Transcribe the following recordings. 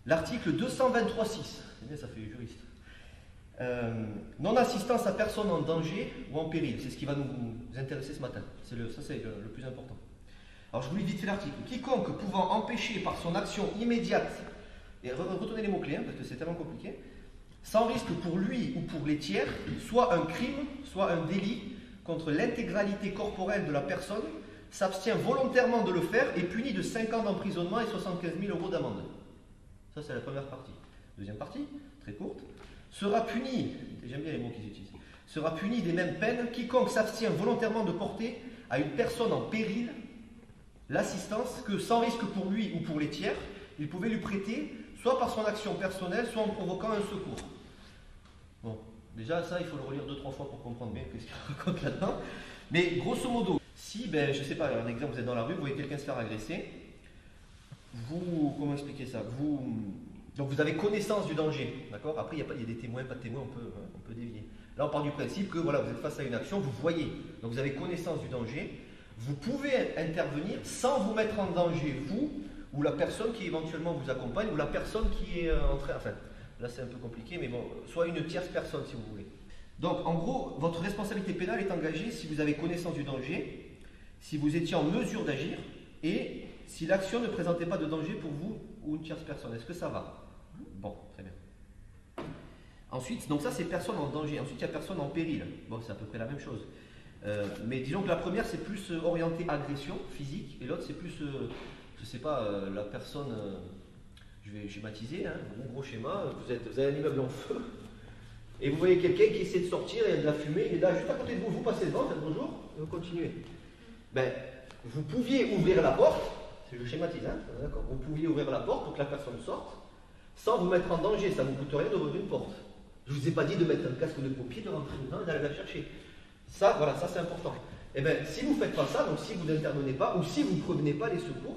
l'article 223.6. C'est bien, ça fait juriste. Non-assistance à personne en danger ou en péril. C'est ce qui va nous intéresser ce matin. Ça, c'est le plus important. Alors, je vous lis vite fait l'article. Quiconque pouvant empêcher par son action immédiate, et retenez les mots-clés, parce que c'est tellement compliqué, sans risque pour lui ou pour les tiers, soit un crime, soit un délit contre l'intégralité corporelle de la personne, s'abstient volontairement de le faire et puni de 5 ans d'emprisonnement et 75 000 € d'amende. Ça, c'est la première partie. Deuxième partie, très courte, sera puni, j'aime bien les mots qu'ils utilisent, sera puni des mêmes peines quiconque s'abstient volontairement de porter à une personne en péril l'assistance que, sans risque pour lui ou pour les tiers, il pouvait lui prêter, soit par son action personnelle, soit en provoquant un secours. Bon, déjà ça, il faut le relire 2-3 fois pour comprendre bien ce qu'il raconte là-dedans. Mais grosso modo, si, je sais pas, un exemple, vous êtes dans la rue, vous voyez quelqu'un se faire agresser, comment expliquer ça, donc vous avez connaissance du danger, d'accord? Après, il y a des témoins, pas de témoins, on peut dévier. Là, on part du principe que voilà, vous êtes face à une action, vous voyez, donc vous avez connaissance du danger, vous pouvez intervenir sans vous mettre en danger, vous, ou la personne qui éventuellement vous accompagne, ou la personne qui est en train, enfin, là c'est un peu compliqué, mais bon, soit une tierce personne si vous voulez. Donc, en gros, votre responsabilité pénale est engagée si vous avez connaissance du danger, si vous étiez en mesure d'agir, et si l'action ne présentait pas de danger pour vous ou une tierce personne. Est-ce que ça va? Bon, très bien. Ensuite, donc ça c'est personne en danger. Ensuite, il y a personne en péril. Bon, c'est à peu près la même chose. Mais disons que la première c'est plus orienté agression physique, et l'autre c'est plus, je sais pas, la personne, je vais schématiser, hein, gros schéma, vous avez un immeuble en feu, et vous voyez quelqu'un qui essaie de sortir, il y a de la fumée, il est là juste à côté de vous, vous passez devant, vous dites bonjour, et vous continuez. Vous pouviez ouvrir la porte, je schématise, hein, d'accord, vous pouviez ouvrir la porte pour que la personne sorte, sans vous mettre en danger, ça ne vous coûte rien d'ouvrir une porte. Je ne vous ai pas dit de mettre un casque de pompier, de rentrer dedans et d'aller la chercher. Ça, voilà, ça c'est important. Et bien, si vous ne faites pas ça, donc si vous n'intervenez pas, ou si vous ne prévenez pas les secours,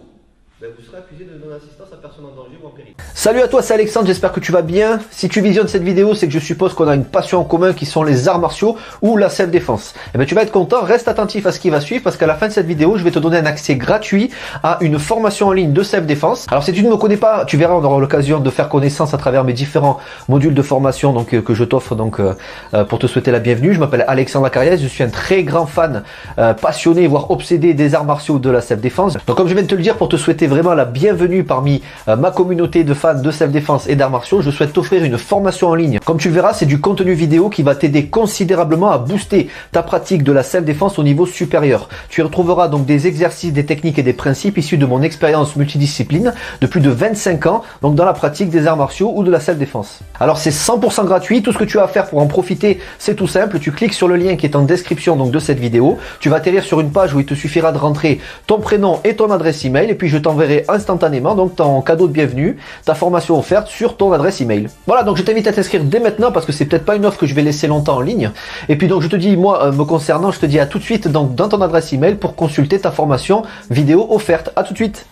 vous serez accusé de non-assistance à personne en danger ou en péril. Salut à toi, c'est Alexandre, j'espère que tu vas bien. Si tu visionnes cette vidéo, c'est que je suppose qu'on a une passion en commun qui sont les arts martiaux ou la self-défense. Et bien tu vas être content, reste attentif à ce qui va suivre parce qu'à la fin de cette vidéo, je vais te donner un accès gratuit à une formation en ligne de self-défense. Alors si tu ne me connais pas, tu verras, on aura l'occasion de faire connaissance à travers mes différents modules de formation que je t'offre pour te souhaiter la bienvenue. Je m'appelle Alexandre Acariès, je suis un très grand fan, passionné, voire obsédé des arts martiaux de la self-défense. Donc comme je viens de te le dire, pour te souhaiter vraiment la bienvenue parmi ma communauté de fans de self-défense et d'arts martiaux, je souhaite t'offrir une formation en ligne. Comme tu le verras, c'est du contenu vidéo qui va t'aider considérablement à booster ta pratique de la self-défense au niveau supérieur. Tu y retrouveras donc des exercices, des techniques et des principes issus de mon expérience multidiscipline de plus de 25 ans, donc dans la pratique des arts martiaux ou de la self-défense. Alors c'est 100% gratuit, tout ce que tu as à faire pour en profiter, c'est tout simple, tu cliques sur le lien qui est en description donc de cette vidéo, tu vas atterrir sur une page où il te suffira de rentrer ton prénom et ton adresse email et puis je t'enverrai instantanément donc ton cadeau de bienvenue, ta formation offerte sur ton adresse email. Voilà, donc je t'invite à t'inscrire dès maintenant parce que c'est peut-être pas une offre que je vais laisser longtemps en ligne. Et puis donc je te dis, moi me concernant, je te dis à tout de suite donc dans ton adresse email pour consulter ta formation vidéo offerte. À tout de suite.